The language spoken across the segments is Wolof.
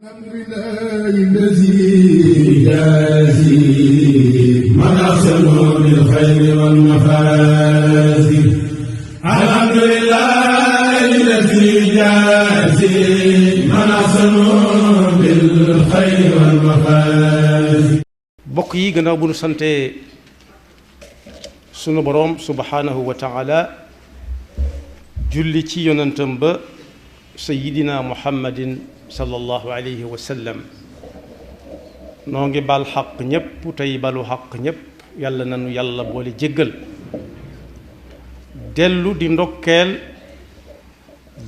الحمد لله الذي يجازي من أحسن بالخير والمفازي. الحمد لله الذي يجازي من أحسن بالخير والمفازي. bokk yi gannaaw bu nu sante sunu boroom subhanahu wa taala julli ci yonentam ba sayidina muhammadin sallallahu alayhi wa sallam noo ngi bal xaq ñépp tey balu xaq ñépp yàlla nanu yàlla boole jéggal dellu di ndokkeel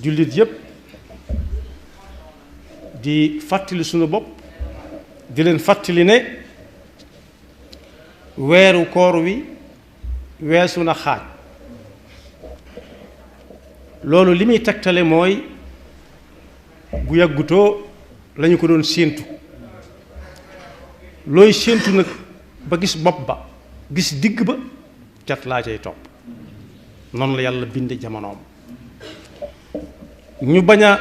jullit yépp di fàttali sunu bopp di leen fàttali ne weeru koor wi weesu na xaaj loolu li muy tegtale mooy bu yàggutoo lañu ko doon séentu looy séentu nag ba gis bopp ba gis digg ba cat laa cay topp noonu la yàlla binde jamonoom ñu bañ a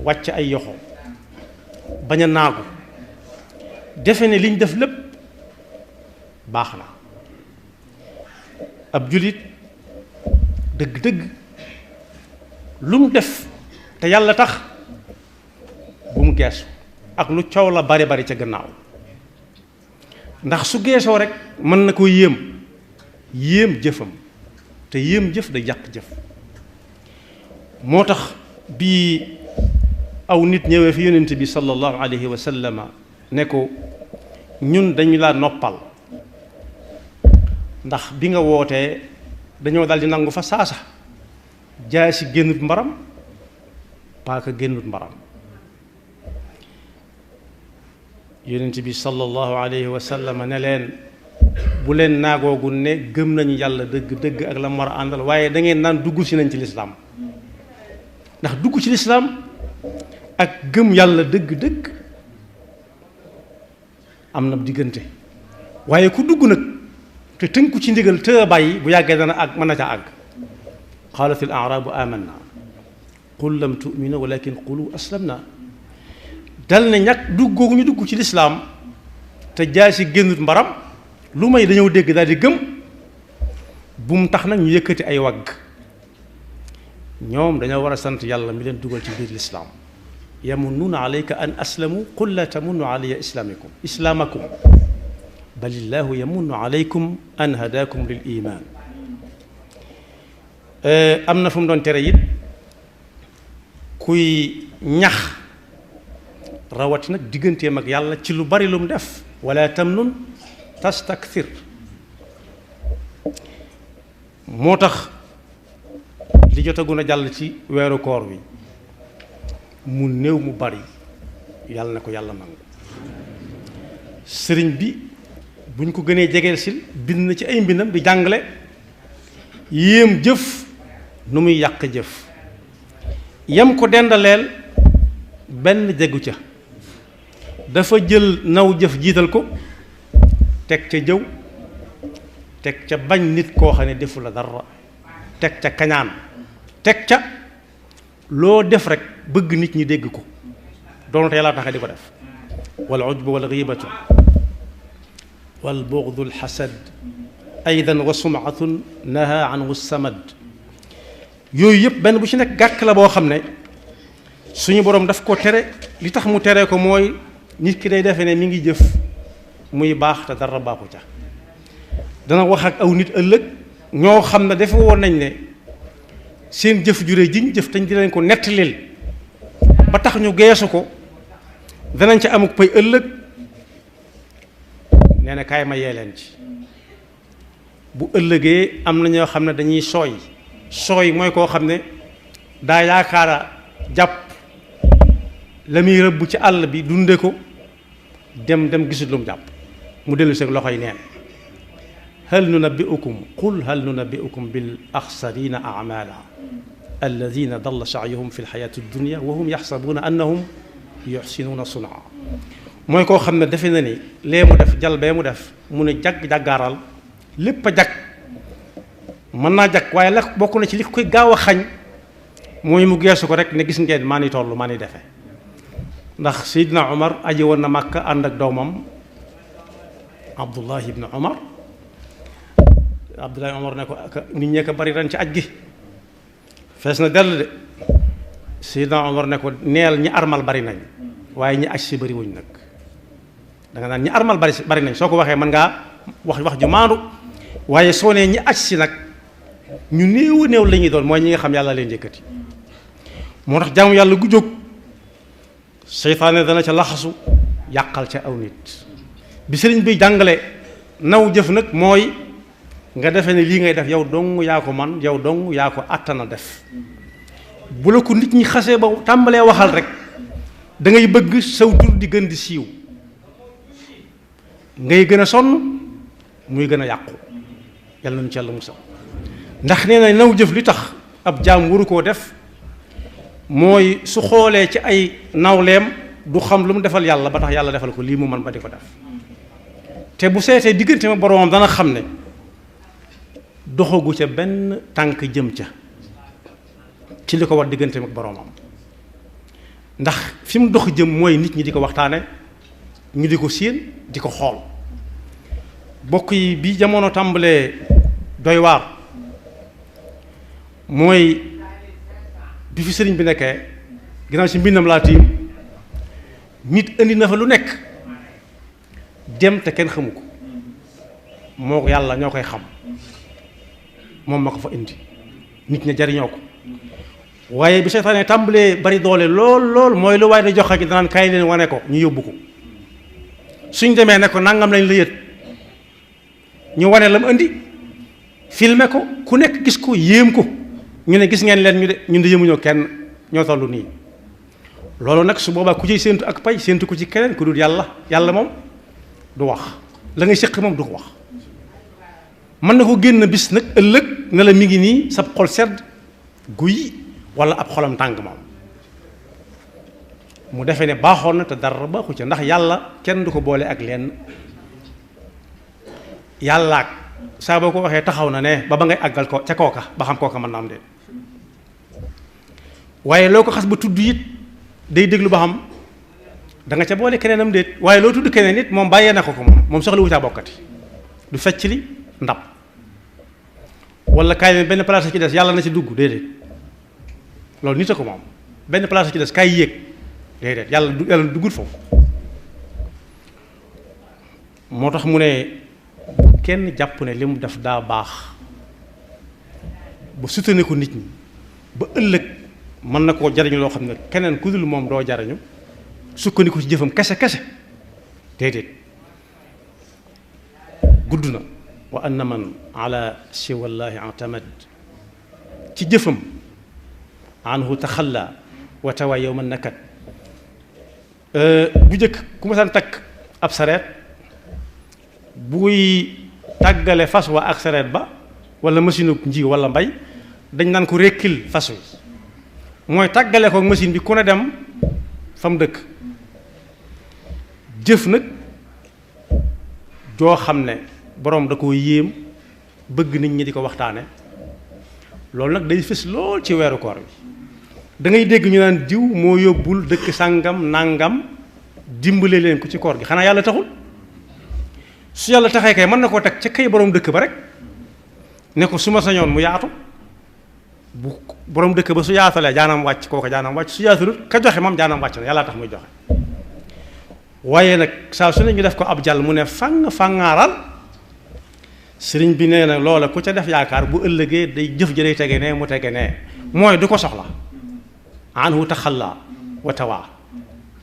wàcc ay yoxo bañ a naagu defe ne liñ def lépp baax na ab jullit dëgg-dëgg lu mu def te yàlla tax bu mu geesu ak lu coow la bari bari ca gannaaw ndax su geesoo rek mën na ko yéem jëfam te yéem jëf day yàq jëf moo tax bii aw nit ñëwee fi yonent bi sallallahu alayhi wa sallama ne ko ñun dañu laa noppal ndax bi nga wootee dañoo daldi nangu fa saasa jaasi génnut mbaram paaka génnut mbaram yonent bi sallallahu alayhi wa sallam ne leen bu leen naagoogu ne gëm nañu yàlla dëgg ak la mar a àndal waaye da ngeen naan dugg si nañ ci lislaam ndax dugg ci lislaam ak gëm yàlla dëgg am na diggante waaye ku dugg nag te tënku ci ndigal te bàyyi bu yàggee dana àgg mën na ca àgg qaalat al aarabu amanna qul lam tu'minu walakin qulu aslamna dal ne ñàkk dugg googu ñu dugg ci lislaam te jaay si génnut mbaram lu may dañoo dégg daal di gëm bu mu tax nag ñu yëkkati ay wagg ñoom dañoo war a sant yàlla mi leen dugal ci biir lislaam yamunnuuna alayka an aslamu qul la tamunnu alayya islaamakum balillahu yamunnu alaykum an hadakum lil iman am na fu mu doon tere it kuy ñax rawati nag digganteem ak yàlla ci lu bari lu mu def wala tamnun tastakthir moo tax li jotagun a jàll ci weeru koor wi mu néew mu bari yàlla na ko yàlla nangu sëriñ bi bu ñu ko gënee jegeel sil bind na ci ay mbindam di jàngale yéem jëf nu muy yàq jëf yam ko dendaleel benn jegu ca dafa jël naw jëf jiital ko teg ca jëw teg ca bañ nit koo xam ne defu la dara teg ca kañaan teg ca loo def rek bëgg nit ñi dégg ko doonte yàlla taxe di ko def wal ujbu wal ghibatu wal bughdu al hasad aydan wa sum'atun naha anhu samad yooyu yëpp benn bu ci nekk gàkk la boo xam ne suñu boroom daf ko tere li tax mu tere ko mooy nit ki day defe ne mi ngi jëf muy baax te dara baaxu ca dana wax ak aw nit ëllëg ñoo xam ne dafa woon nañ ne seen jëf jure jiñ jëf tañ di leen ko nettalil ba tax ñu geesu ko danañ ca amuk pay ëllëg nee na kaay ma yee leen ci bu ëllëgee am na ñoo xam ne dañuy sooy mooy koo xam ne daa yaakaara jàpp la muy rëbb ci àll bi dunde ko dem gisul lu mu jàpp mu dellu seen loxoy neen hal nunabbi'ukum bil axsarina a'mala alladina dalla sa'yuhum fi lxayati dunya wa hum yaxsabuuna annahum yuxsinuuna sun'a mooy koo xam ne defe na ni lee mu def jal bee mu def mu ne jaggaaral lépp a jag mën naa jag waaye la bokk na ci li koy gaaw a xañ mooy mu geesu ko rek ne gis ngeen maa ni toll maa ni defe ndax Seydina Omar aji woon na Makka ànd ak doomam Abdullah ibn Omar Abdullah Omar ne ko nit ñee ko bari ren ci aj gi fees na dell de Seydina Omar ne ko neel ñi armal bari nañ waaye ñi aj si bari wuñ nag da nga naan ñi armal bari nañ soo ko waxee mën ngaa wax ju maandu waaye soo nee ñi aj si nag ñu néew néew la ñuy doon mooy ñi nga xam yàlla leen yëkkati moo tax jaamu yàlla gu jóg seytaane dana ca laxasu yàqal ca aw nit bi sëriñ bi jàngale naw jëf nag mooy nga defee ne lii ngay def yow dong yaa ko man yow dong yaa ko àttana def bu la ko nit ñi xasee ba tàmbalee waxal rek da ngay bëgg saw tur di gën di siiw ngay gën a sonn muy gën a yàqu yàlla nañu ci yàlla musal ndax nee na naw jëf li tax ab jaam waru koo def mooy su xoolee ci ay nawleem du xam lu mu defal yàlla ba tax yàlla defal ko lii mu man ba di ko def te bu seetee diggante ma boroomam dana xam ne doxagu ca benn tànk jëm ca ci li ko war diggante ak boroomam ndax fi mu dox jëm mooy nit ñi di ko waxtaane ñu di ko séen di ko xool bokk yi bi jamono tàmbalee doy waar mooy bi fi sëriñ bi nekkee ginnaaw si mbindam laa tiim nit indi na fa lu nekk dem te kenn xamu ko moo ko yàlla ñoo koy xam moom ma ko fa indi nit ña jariñoo ko waaye bi seytaane tàmbalee bari doole lool mooy lu waaye da joxe ci danaan kaay leen wane ko ñu yóbbu ko suñ demee ne ko nangam lañ la yët ñu wane la mu indi filmer ko ku nekk gis ko yéem ko ñu ne gis ngeen leen ñu de yéemuñoo kenn ñoo tollu nii loolu nag su boobaa ku ciy séentu ak pay séentu ko ci keneen ku dul yàlla moom du wax la ngay séq moom du ko wax mën na ko génn bis nag ëllëg ne la mi ngi nii sab xol sedd guy wala ab xolam tàng moom mu defee ne baaxoon na te dara baaxu ca ndax yàlla kenn du ko boole ak lenn yàllaak saa boo ko waxee taxaw na ne ba ngay àggal ko ca kooka ba xam kooka mën na am de waaye loo ko xas ba tudd it day déglu ba xam da nga ca boole keneenam déet waaye loo tudd keneen it moom bàyyee na ko moom soxla wu caa bokkati du fecc li ndab wala kaay leen benn place ci des yàlla na ci dugg déedéet loolu nit a ko moom benn place ci des kaay yéeg déedéet yàlla duggul foofu moo tax mu ne kenn jàpp ne li mu def daa baax ba sutane ko nit ñi ba ëllëg mën na koo jariñu loo xam ne keneen ku dul moom doo jariñu sukkandiku ci jëfam kese déedéet gudd na wa anna man ala siwallaahi atamad ci jëfam anhu taxalla wa tawa yowma nakat bu njëkk ku ma saan takk ab sareet buy tàggale fas wa ak sareet ba wala machine nji wala mbay dañ naan ko rekkil fas wi mooy tàggale ko machine bi ku ne dem fa mu dëkk jëf nag joo xam ne boroom da koo yéem bëgg nit ñi di ko waxtaane loolu nag day fës lool ci weeru koor bi da ngay dégg ñu naan diw moo yóbbul dëkk sàngam nàngam dimbale leen ko ci koor gi xanaa yàlla taxul su yàlla taxee kay mën na koo teg ca kay boroom dëkk ba rek ne ko su ma sañoon mu yaatu bu boroom dëkk ba su yaatalee jaanam wàcc kooka jaanam wàcc su yaatalut ka joxe moom jaanam wàcc na yàlla tax muy joxe waaye nag saa su ne ñu def ko ab jàll mu ne fàngaaral sëriñ bi nee na loola ku ca def yaakaar bu ëllëgee day jëf ji day tege nee mu tege nee mooy du ko soxla anhu taxalla wa tawaa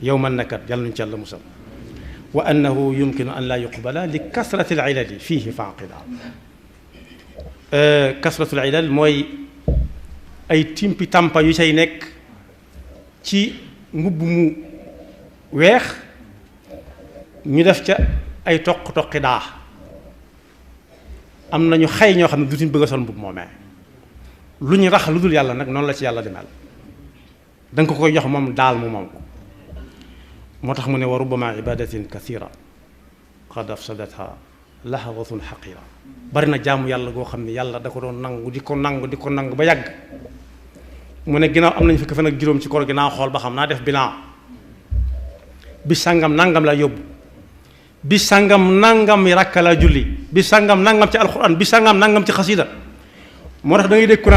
yow man nakat yàlla nuñ ci yàlla musal wa annahu yumkinu an laa yuqbala li kasrati al ilali fiihi faaqida kasratu al ilal mooy ay timpi tampa yu say nekk ci mbubb mu weex ñu def ca ay toqi daa am nañu xay ñoo xam ne dutuñ bëgg a sol mbubb moomee lu ñu rax lu dul yàlla nag noonu la ci yàlla di mel da nga ko koy jox moom daal mu moom ko moo tax mu ne wa rubbama ibadatin kathira qad afsadatha lahawatun xaqira bari na jaamu yàlla goo xam ne yàlla da ko doon nangu di ko nangu ba yàgg mu ne ginnaaw am nañ fukki fan ak juróom ci koor gi naa xool ba xam naa def bilan bi sàngam nangam laa yóbbu bi sàngam nangam rakka laa julli bi sàngam nangam ci alxuraan bi sàngam nangam ci xasida moo tax da ngay dégg ku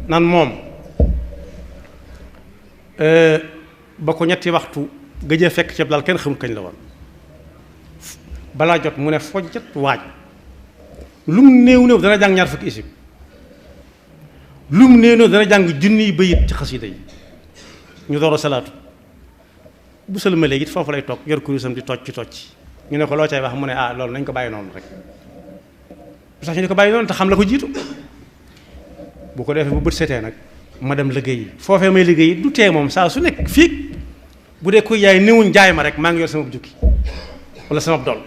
naan moom ba ko ñetti waxtu gëjee fekk ceeb daal kenn xamul kañ la woon balaa jot mu ne fojjat waaj lu mu néew néew dana jàng ñaar fukki isib lu mu néew néew dana jàng junniy bayit ci xasida yi ñu door a salaatu bu sëlma léegi it foofu lay toog yor kurusam di tocc ñu ne ko loo cay wax mu ne loolu nañ ko bàyyi noonu rek bu sax ñu ne ko bàyyi noonu te xam la ko jiitu bu ko defee bu bët setee nag ma dem liggéey yi foofee may liggéey yi du tee moom saa su nekk fii bu dee kuy yaay néewuñ jaay ma rek maa ngi yor sama jukki wala sama dol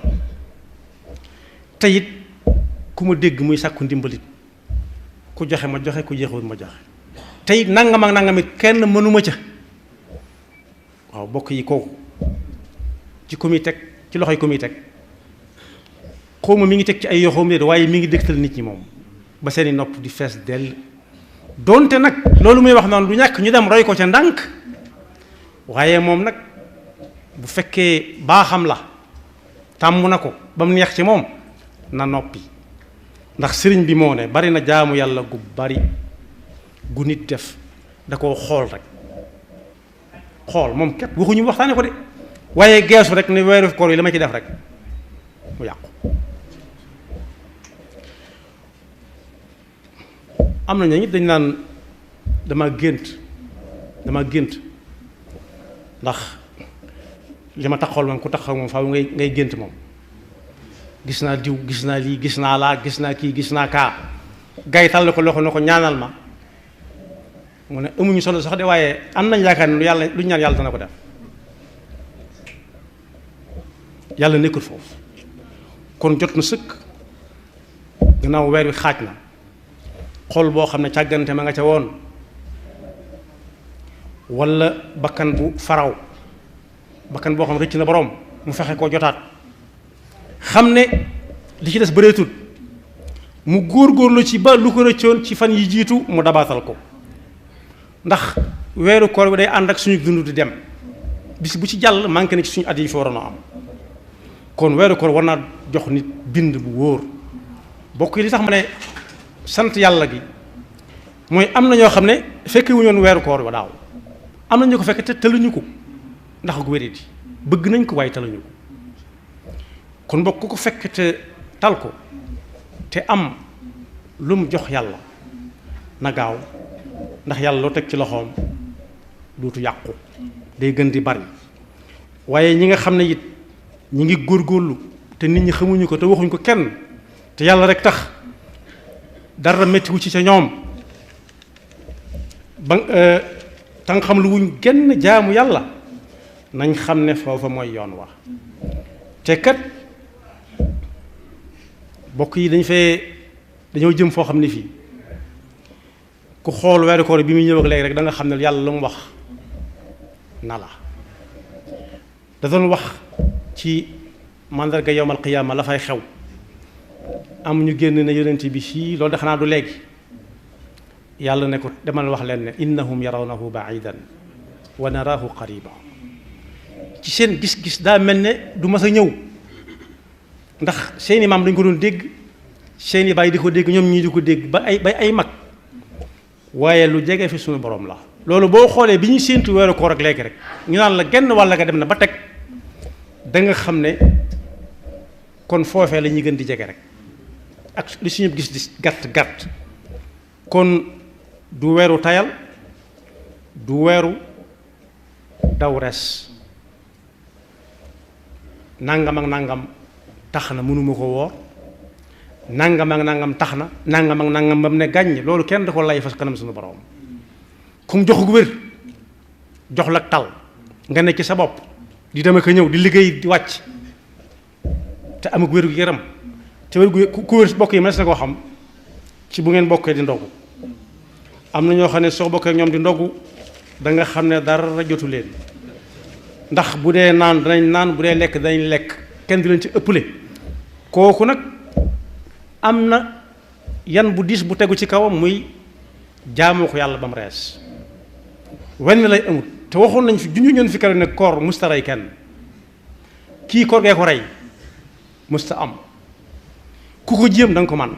te it ku ma dégg muy sàkku ndimbalit ku joxe ma joxe ku jeexul ma joxe te it nangam ak nangam it kenn mënuma ca waaw bokk yi kooku ci ku muy teg ci loxoy ku muy teg xaw ma mi ngi teg ci ay yoxoom de waaye mi ngi dégtal nit ñi moom ba seeni nopp di fees dell donte nag loolu muy wax noonu du ñàkk ñu dem roy ko ca ndànk waaye moom nag bu fekkee baaxam la tàmm na ko ba mu neex ci moom na noppi ndax sëriñ bi moo ne bari na jaamu yàlla gu bari gu nit def da koo xool rek xool moom képp waxuñu waxtaane ko de waaye geesu rek ne weeru koor yi la ma ci def rek mu yàqu am na ñooñu dañ naan dama gént ndax li ma taxawal moom ku taxaw moom faaw ngay gént moom gis naa diw gis naa lii gis naa laa gis naa kii gis naa kaa gaytal la ko loxo na ko ñaanal ma mu ne amuñu solo sax de waaye am nañ yaakaar ne lu ñu ñaan yàlla dana ko def yàlla nekkul foofu kon jot na sëkk gannaaw weer wi xaaj na xol boo xam ne càggante ma nga ca woon walla bakkan bu faraw bakkan boo xam ne rëcc na boroom mu fexe koo jotaat xam ne li ci des bëreetul mu góor-góorlu ci ba lu ko rëccoon ci fan yi jiitu mu dabaatal ko ndax weeru koor bi day ànd ak suñu dund di dem bis bu ci jàll manqué na ci suñu at yi fi waroon a am kon weeru koor war naa jox nit bind bu wóor bokk yi li tax ma ne sant yàlla gi mooy am na ñoo xam ne fekke wuñu woon weeru koor ba daaw am na ñu ko fekk te tëluñu ko ndax gu wéridi bëgg nañ ko waaye tëluñu ko kon bokk ku ko fekk te tal ko te am lu mu jox yàlla na gaaw ndax yàlla loo teg ci loxoom duutu yàqu day gën di bari waaye ñi nga xam ne it ñi ngi góorgóorlu te nit ñi xamuñu ko te waxuñ ko kenn te yàlla rek tax dara mettiwu ci ca ñoom ba ta nga xam lu wuñ genn jaamu yàlla nañ xam ne foofa mooy yoon wa te kat bokk yi dañoo jëm foo xam ne fii ku xool weeru koor bi muy ñëw ak léegi rek da nga xam ne yàlla lu mu wax na la da doon wax ci màndarga yowmal qiyaama la fay xew am ñu génn ne yonent bi fii loolu de xanaa du léegi yàlla ne ko demal wax leen ne innahum yarawnahu baidan wa naraahu qariba ci seen gis-gis daa mel ne du mas a ñëw ndax seeni maam dañ ko doon dégg seeni baay di ko dégg ñoom ñii di ko dégg ba ay mag waaye lu jege fi suñu borom la loolu boo xoolee bi ñuy séentu weeru koor ak léegi rek ñu naan la genn wàll nga dem na ba teg da nga xam ne kon foofee la ñuy gën di jege rek ak li suñu gis di gàtt kon du weeru tayal du weeru daw res nangam ak nangam tax na mënuma ko woor nangam ak nangam tax na nangam ak nangam ba mu ne gàññ loolu kenn da ko lay fas kanam suñu borom kum jox gu wér jox la tal nga ne ci sa bopp di dem ak ñëw di liggéey di wàcc te am ak wér gu yaram te wér gu ku wér bokk yi mënees na koo xam ci bu ngeen bokkee di ndogu am na ñoo xam ne soo bokkee ak ñoom di ndogu da nga xam ne dara jotu leen ndax bu dee naan danañ naan bu dee lekk danañ lekk kenn du leen ci ëpple kooku nag am na yan bu diis bu tegu ci kawam muy jaamoo ko yàlla ba mu rees wenn lay amut te waxoon nañ fi junju ñoon fi kare ne koor musta rey kenn kii koor gee ko rey musta am ku ko jéem da nga ko man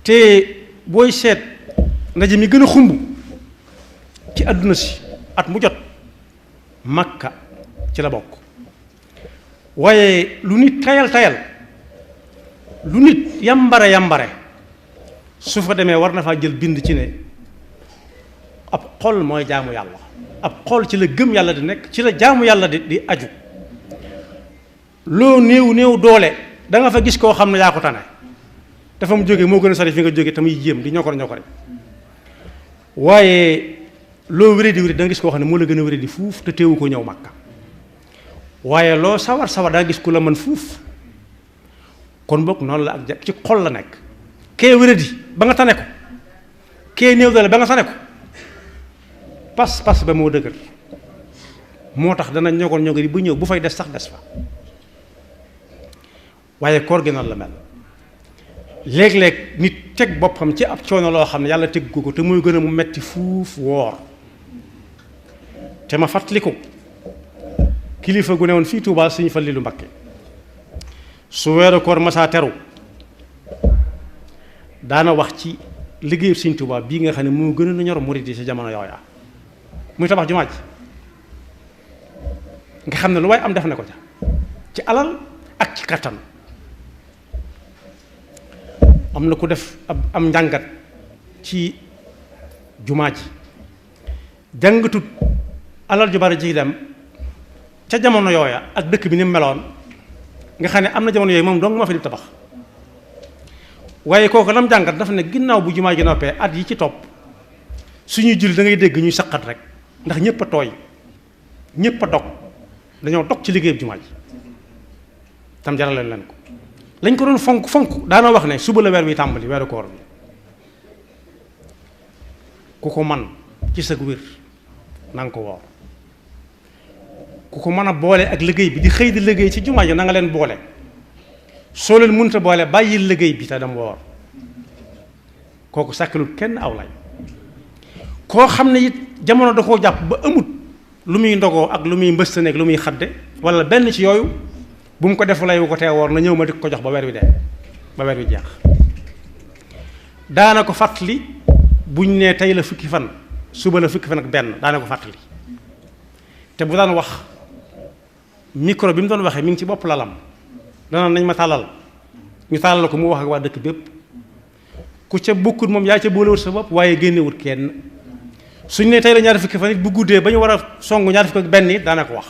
te booy seet ndaje mi gën a xumb ci àdduna si at mu jot Makka ci la bokk waaye lu nit tayal lu nit yambare su fa demee war na faa jël bind ci ne ab xol mooy jaamu yàlla ab xol ci la gëm yàlla di nekk ci la jaamu yàlla di aju loo néew doole da nga fa gis koo xam ne yaa ko tane dafa mu jógee moo gën a sori fi nga jógee te muy jéem di ñokor waaye loo wéré di da nga gis koo xam ne moo la gën a wéré di fuuf te teewu ko ñëw Makka waaye loo sawar da nga gis ku la mën fuuf kon bokk noonu la ak ci xol la nekk kee wéré di ba nga tane ko kee néew doole ba nga tane ko pas ba moo dëgër moo tax dana ñokor yi bu ñëw bu fay des sax des fa waaye koor gi noonu la mel léeg-léeg nit teg boppam ci ab coono loo xam ne yàlla teg ko te muy gën a mu metti fuuf woor te ma fàttaliku kilifa gu ne woon fii Tuubaa Sëñ Fallilu Mbakke su weeru koor masaa teru daana wax ci liggéeyu Sëñ Tuubaa bii nga xam ne moo gën a ñor murid yi ci jamono yooya muy tabax jumaa ji nga xam ne lu waaye am def na ko ca ci alal ak ci kattan am na ku def am njàngat ci jumaa ji jàngatut alal ju bari ji dem ca jamono yooya ak dëkk bi ni mu meloon nga xam ne am na jamono yooyu moom dong moo fi di tabax waaye kooku lam jàngat dafa ne ginnaaw bu jumaa ji noppee at yi ci topp suñuy julli da ngay dégg ñuy saqat rek ndax ñëpp a tooy ñëpp a dog dañoo dog ci liggéeyam jumaa ji tam jarale leen ko lañ ko doon fonk daana wax ne suba la weer wi tàmbali weeru koor bi ku ko man ci sa wér na nga ko woor ku ko mën a boole ak liggéey bi di xëy di liggéey ci jumaa ji na nga leen boole soo leen mënta boole bàyyil liggéey bi te dem woor kooku sàkkalul kenn aw lay koo xam ne it jamono da koo jàpp ba amut lu muy ndogoo ak lu muy mbëstane ak lu muy xadde wala benn ci yooyu bu mu ko def lay wu ko tee woor na ñëw ma di ko jox ba weer wi dee ba weer wi jeex daana ko fàttali buñ ne tey la fukki fan suba la fukki fan ak benn daana ko fàttali te bu daan wax micro bi mu doon waxee mi ngi ci bopp lalam dana nañ ma tàllal ñu tàllal ko mu wax ak waa dëkk bépp ku ca bokkut moom yaa ca boolewut sa bopp waaye génnewut kenn suñ ne tey la ñaari fukki fan it bu guddee ba ñu war a song ñaari fukki ak benn it daana ko wax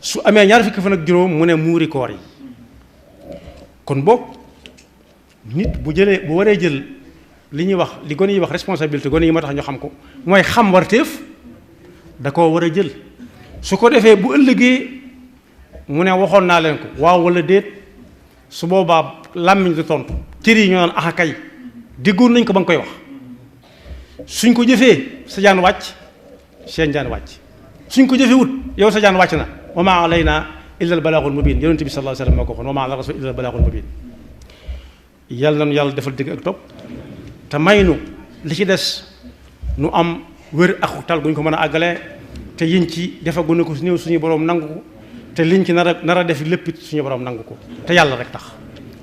su amee ñaari fukki fan ak juróom mu ne muuri koor yi kon boog nit bu waree jël li ñuy wax li gone yi wax responsabilité gone yi moo tax ñu xam ko mooy xam warteef da koo war a jël su ko defee bu ëllëgee mu ne waxoon naa leen ko waaw wala déet su boobaa làmmiñ du tontu cër yi ñoo naan axa kay déggoon nañ ko ba nga koy wax suñ ko jëfee sa jaan wàcc seen jaan wàcc suñ ko jëfee wut yow sa jaan wàcc na wa maa alaynaa illa al balaagul mubiin yonent bi sallallahu alayhi wa sallam moo ko waxoon wa maa ala rasul illa al balaagul mubiin yàlla nañu yàlla defal dëgg ak topp te may nu li ci des nu am wér ak tal bu ñu ko mën a àggalee te yiñ ci defagu na ko su néew suñu borom nangu ko te liñ ci nar a def lépp suñu borom nangu ko te yàlla rek tax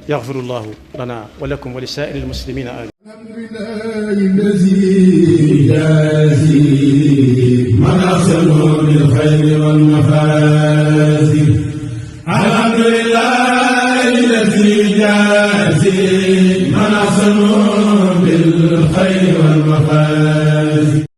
yaxfirullahu lana wa lakum wa li saa'iril muslimina amin الحمد لله